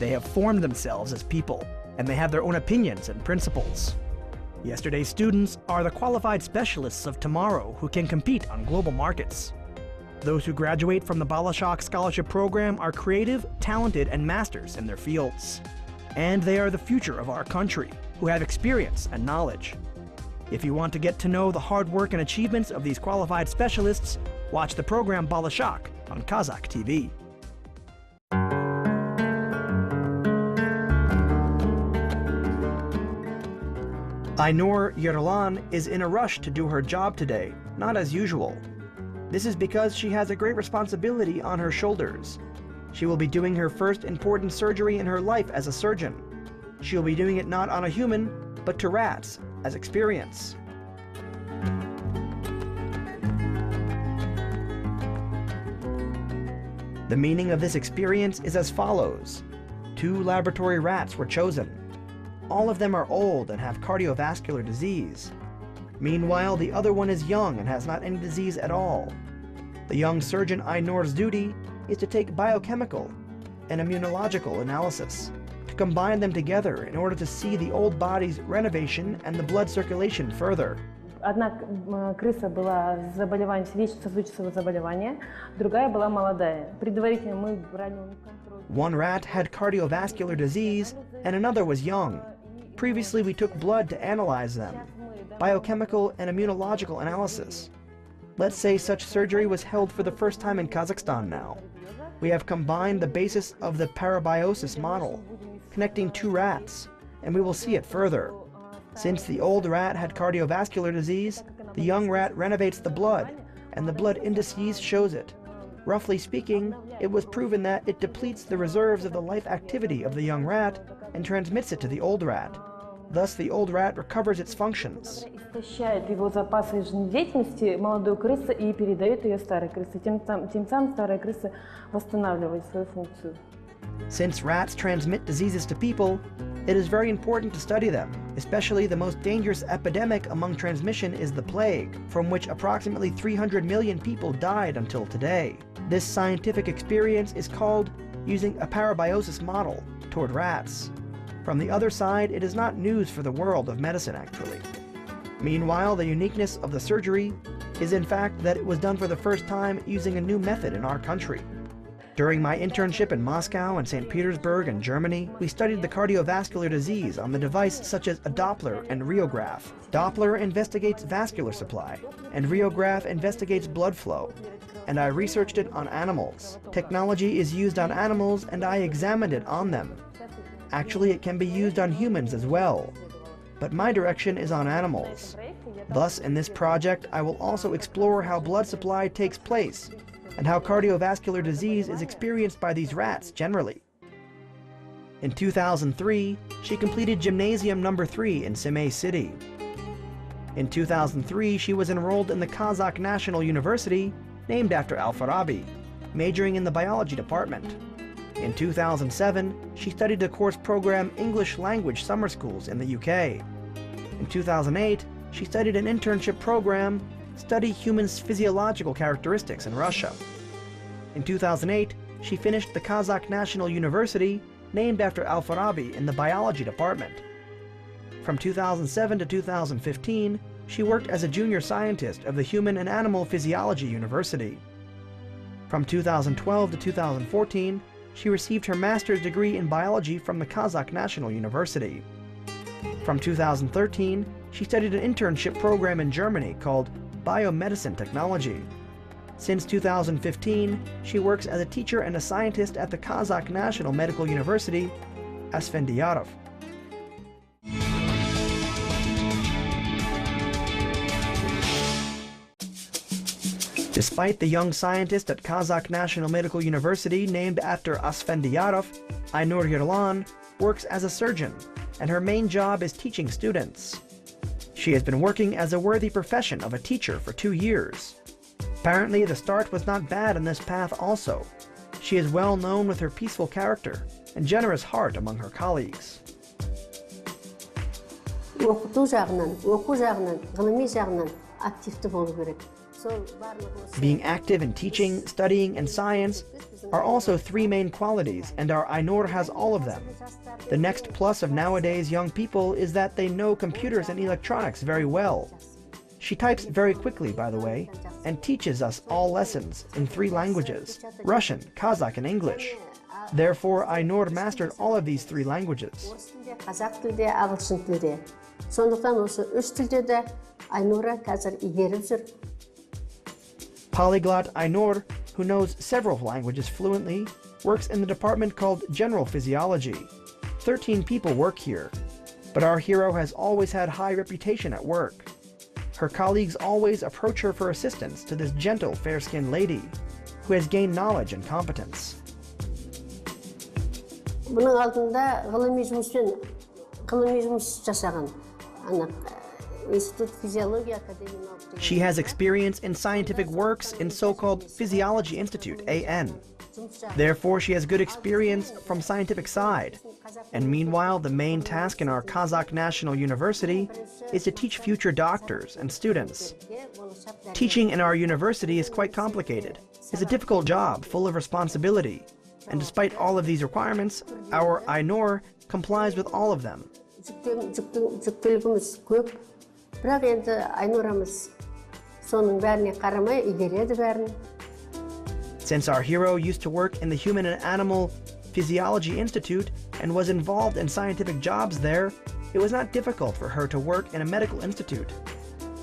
They have formed themselves as people, and they have their own opinions and principles. Yesterday's students are the qualified specialists of tomorrow who can compete on global markets. Those who graduate from the Bolashak Scholarship Program are creative, talented, and masters in their fields. And they are the future of our country, who have experience and knowledge. If you want to get to know the hard work and achievements of these qualified specialists, watch the program Bolashak on Kazakh TV. Ainur Yerlan is in a rush to do her job today, not as usual. This is because she has a great responsibility on her shoulders. She will be doing her first important surgery in her life as a surgeon. She will be doing it not on a human, but to rats, as experience. The meaning of this experience is as follows. 2 laboratory rats were chosen. All of them are old and have cardiovascular disease. Meanwhile, the other one is young and has not any disease at all. The young surgeon Ainur's duty is to take biochemical and immunological analysis, to combine them together in order to see the old body's renovation and the blood circulation further. Одна крыса была с заболеванием сердечно-сосудистого заболевания, другая была молодая. Предварительно мы брали у них контроль. One rat had cardiovascular disease and another was young. Previously, we took blood to analyze them, biochemical and immunological analysis. Let's say such surgery was held for the first time in Kazakhstan now. We have combined the basis of the parabiosis model, connecting 2 rats, and we will see it further. Since the old rat had cardiovascular disease, the young rat renovates the blood, and the blood indices shows it. Roughly speaking, it was proven that it depletes the reserves of the life activity of the young rat and transmits it to the old rat. Thus, the old rat recovers its functions. Истощает его запасы жизнедеятельности молодой крысы и передает ее старой крысе. Тем самым старая крыса восстанавливает свою функцию. Since rats transmit diseases to people, it is very important to study them. Especially the most dangerous epidemic among transmission is the plague, from which approximately 300 million people died until today. This scientific experience is called using a parabiosis model toward rats. From the other side, it is not news for the world of medicine, actually. Meanwhile, the uniqueness of the surgery is in fact that it was done for the first time using a new method in our country. During my internship in Moscow and St. Petersburg in Germany, we studied the cardiovascular disease on the device such as a Doppler and rheograph. Doppler investigates vascular supply, and rheograph investigates blood flow. And I researched it on animals. Technology is used on animals, and I examined it on them. Actually, it can be used on humans as well. But my direction is on animals. Thus, in this project, I will also explore how blood supply takes place and how cardiovascular disease is experienced by these rats generally. In 2003, she completed Gymnasium number 3 in Semey City. In 2003, she was enrolled in the Kazakh National University, named after Al-Farabi, majoring in the biology department. In 2007, she studied the course program English Language Summer Schools in the UK. In 2008, she studied an internship program, Study Humans' Physiological Characteristics in Russia. In 2008, she finished the Kazakh National University, named after Al-Farabi, in the biology department. From 2007 to 2015, she worked as a junior scientist of the Human and Animal Physiology University. From 2012 to 2014, she received her master's degree in biology from the Kazakh National University. From 2013, she studied an internship program in Germany called Biomedicine Technology. Since 2015, she works as a teacher and a scientist at the Kazakh National Medical University, Asfendiyarov. Despite the young scientist at Kazakh National Medical University named after Asfendiyarov, Ainur Yerlan works as a surgeon, and her main job is teaching students. She has been working as a worthy profession of a teacher for 2 years. Apparently, the start was not bad on this path also. She is well known with her peaceful character and generous heart among her colleagues. Оқыту жағынан, оқу жағынан, ғылыми жағынан активті болу керек. Being active in teaching, studying, and science are also three main qualities, and our Ainur has all of them. The next plus of nowadays young people is that they know computers and electronics very well. She types very quickly, by the way, and teaches us all lessons in three languages: Russian, Kazakh, and English. Therefore, Ainur mastered all of these three languages. Kazakh tilde, ағылшын tilde. Сондықтан осы үш тілде де Ainur'a қазір игеріп жүр. Polyglot Ainur, who knows several languages fluently, works in the department called General Physiology. 13 people work here, but our hero has always had high reputation at work. Her colleagues always approach her for assistance to this gentle, fair-skinned lady, who has gained knowledge and competence. Бұның алдында ғылыми жұмыс жасаған. Институт физиология академиялық. She has experience in scientific works in so-called Physiology Institute, AN. Therefore, she has good experience from scientific side. And meanwhile, the main task in our Kazakh National University is to teach future doctors and students. Teaching in our university is quite complicated. It's a difficult job, full of responsibility. And despite all of these requirements, our Ainur complies with all of them. Жүктілігіміз көп. Бірақ енді Ainur'ымыз соның бәріне қарамай игереді бәрін. Since our hero used to work in the Human and Animal Physiology Institute and was involved in scientific jobs there, it was not difficult for her to work in a medical institute.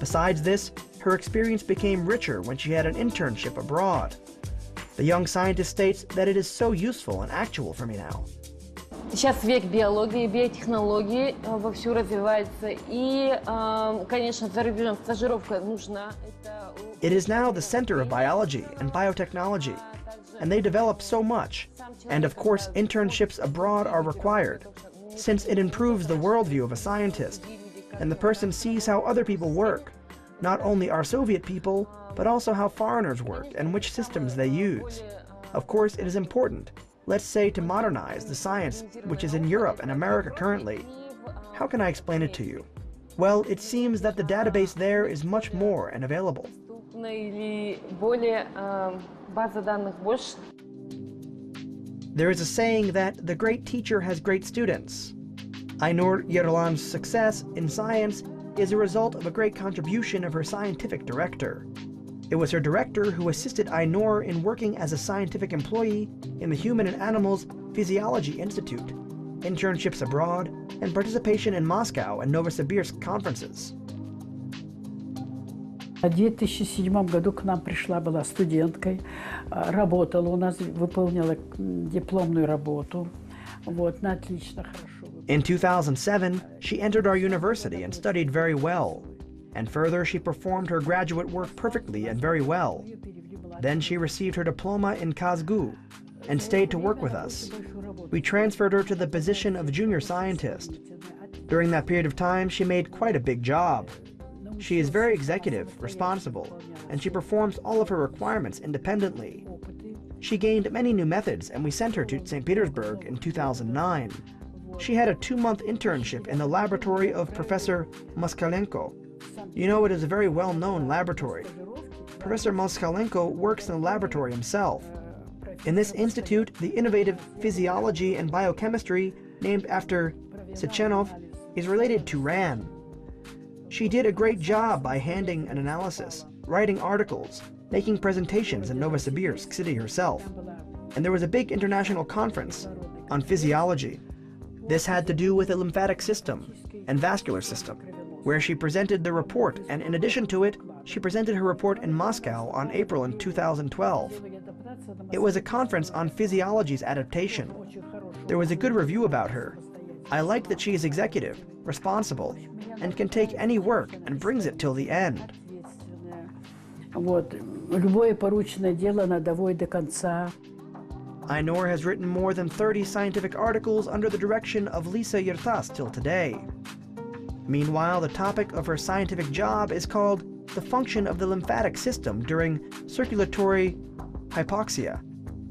Besides this, her experience became richer when she had an internship abroad. The young scientist states that it is so useful and actual for me now. Сейчас век биологии, биотехнологии вовсю развивается, и, конечно, за рубежом стажировка нужна. It is now the center of biology and biotechnology, and they develop so much. And of course, internships abroad are required, since it improves the worldview of a scientist, and the person sees how other people work, not only our Soviet people, but also how foreigners work and which systems they use. Of course, it is important, let's say, to modernize the science which is in Europe and America currently. How can I explain it to you? Well, it seems that the database there is much more and available. There is a saying that the great teacher has great students. Ainur Yerlan's success in science is a result of a great contribution of her scientific director. It was her director who assisted Ainur in working as a scientific employee in the Human and Animals Physiology Institute, internships abroad, and participation in Moscow and Novosibirsk conferences. В 2007 году к нам пришла, была студенткой, работала у нас, выполнила дипломную работу. Вот, на отлично, хорошо. In 2007, she entered our university and studied very well. And further, she performed her graduate work perfectly and very well. Then she received her diploma in Kazakh and stayed to work with us. We transferred her to the position of junior scientist. During that period of time, she made quite a big job. She is very executive, responsible, and she performs all of her requirements independently. She gained many new methods, and we sent her to St. Petersburg in 2009. She had a 2-month internship in the laboratory of Professor Moskalenko. You know, it is a very well-known laboratory. Professor Moskalenko works in the laboratory himself. In this institute, the innovative physiology and biochemistry, named after Sechenov, is related to RAN. She did a great job by handling an analysis, writing articles, making presentations in Novosibirsk city herself. And there was a big international conference on physiology. This had to do with the lymphatic system and vascular system, where she presented the report, and in addition to it, she presented her report in Moscow on April in 2012. It was a conference on physiology's adaptation. There was a good review about her. I like that she is executive, responsible, and can take any work and brings it till the end. Вот, любое порученное дело она доводит до конца. Ainur has written more than 30 scientific articles under the direction of Lisa Yertas till today. Meanwhile, the topic of her scientific job is called the function of the lymphatic system during circulatory hypoxia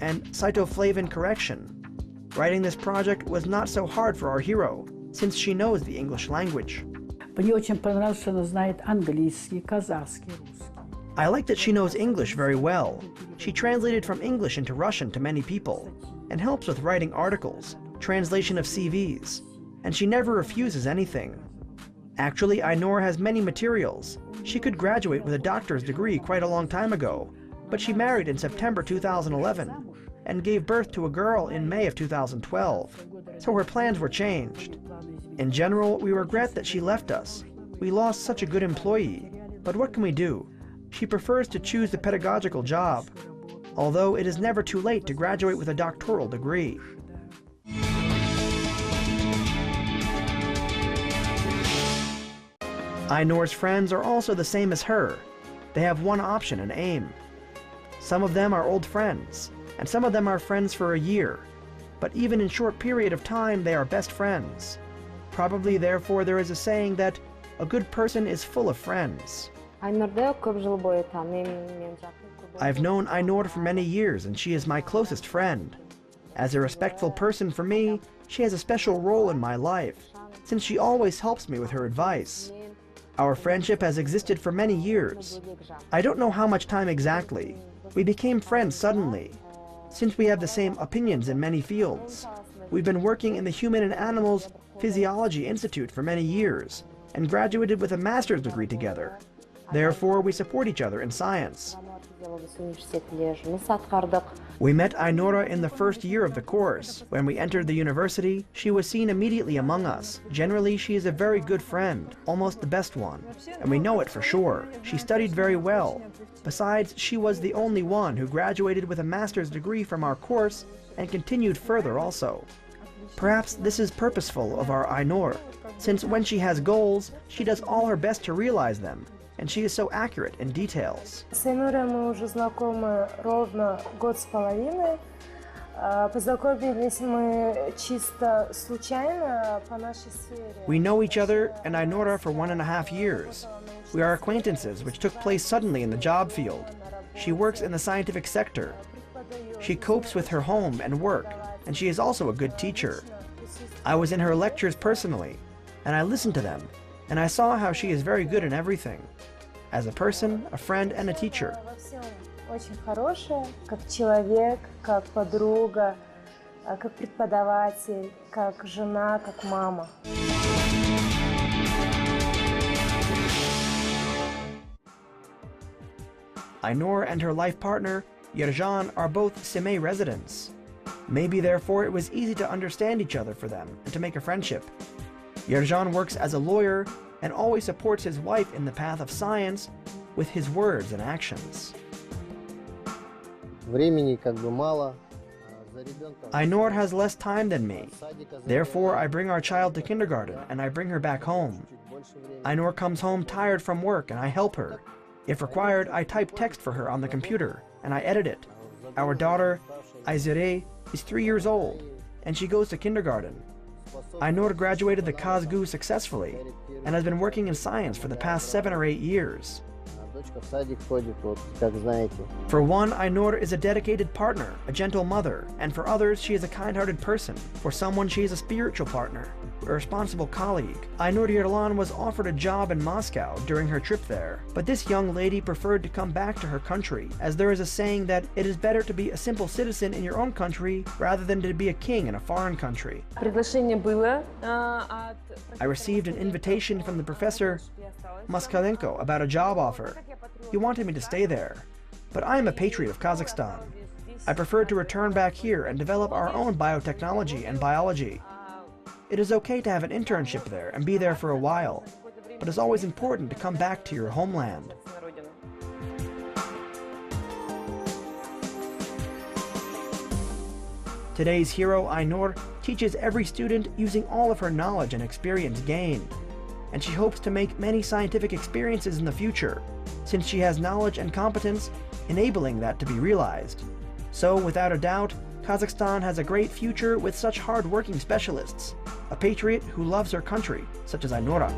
and cytoflavin correction. Writing this project was not so hard for our hero, since she knows the English language. Мне очень понравилось, что она знает английский, казахский, русский. I like that she knows English very well. She translated from English into Russian to many people, and helps with writing articles, translation of CVs, and she never refuses anything. Actually, Ainur has many materials. She could graduate with a doctor's degree quite a long time ago, but she married in September 2011 and gave birth to a girl in May of 2012, so her plans were changed. In general, we regret that she left us. We lost such a good employee, but what can we do? She prefers to choose the pedagogical job, although it is never too late to graduate with a doctoral degree. Ainur's friends are also the same as her. They have one option and aim. Some of them are old friends, and some of them are friends for a year, but even in short period of time they are best friends. Probably therefore there is a saying that a good person is full of friends. I've known Ainur for many years and she is my closest friend. As a respectful person for me, she has a special role in my life, since she always helps me with her advice. Our friendship has existed for many years. I don't know how much time exactly. We became friends suddenly, since we have the same opinions in many fields. We've been working in the Human and Animals Physiology Institute for many years, and graduated with a master's degree together. Therefore, we support each other in science. We met Ainur in the first year of the course. When we entered the university, she was seen immediately among us. Generally, she is a very good friend, almost the best one, and we know it for sure. She studied very well. Besides, she was the only one who graduated with a master's degree from our course and continued further also. Perhaps this is purposeful of our Ainur, since when she has goals, she does all her best to realize them, and she is so accurate in details. С Ainurом мы уже знакомы ровно год с половиной. Познакомились мы чисто случайно по нашей сфере. We know each other and Ainur for 1.5 years. We are acquaintances which took place suddenly in the job field. She works in the scientific sector. She copes with her home and work, and she is also a good teacher. I was in her lectures personally, and I listened to them, and I saw how she is very good in everything. As a person, a friend, and a teacher. Очень хорошая, как человек, как подруга, как преподаватель, как жена, как мама. Ainur and her life partner, Yerlan, are both Semey residents. Maybe therefore it was easy to understand each other for them and to make a friendship. Yerlan works as a lawyer and always supports his wife in the path of science with his words and actions. Ainur has less time than me. Therefore, I bring our child to kindergarten and I bring her back home. Ainur comes home tired from work and I help her. If required, I type text for her on the computer and I edit it. Our daughter, Aizere, is 3 years old and she goes to kindergarten. Ainur graduated the Kazakh successfully and has been working in science for the past 7 or 8 years. For one, Ainur is a dedicated partner, a gentle mother, and for others, she is a kind-hearted person. For someone, she is a spiritual partner, a responsible colleague. Ainur Yerlan was offered a job in Moscow during her trip there, but this young lady preferred to come back to her country, as there is a saying that it is better to be a simple citizen in your own country rather than to be a king in a foreign country. I received an invitation from the professor Moskalenko about a job offer. He wanted me to stay there, but I am a patriot of Kazakhstan. I prefer to return back here and develop our own biotechnology and biology. It is okay to have an internship there and be there for a while, but it's always important to come back to your homeland. Today's hero, Ainur, teaches every student using all of her knowledge and experience gained, and she hopes to make many scientific experiences in the future, since she has knowledge and competence enabling that to be realized. So, without a doubt, Kazakhstan has a great future with such hard-working specialists, a patriot who loves her country, such as Ainur.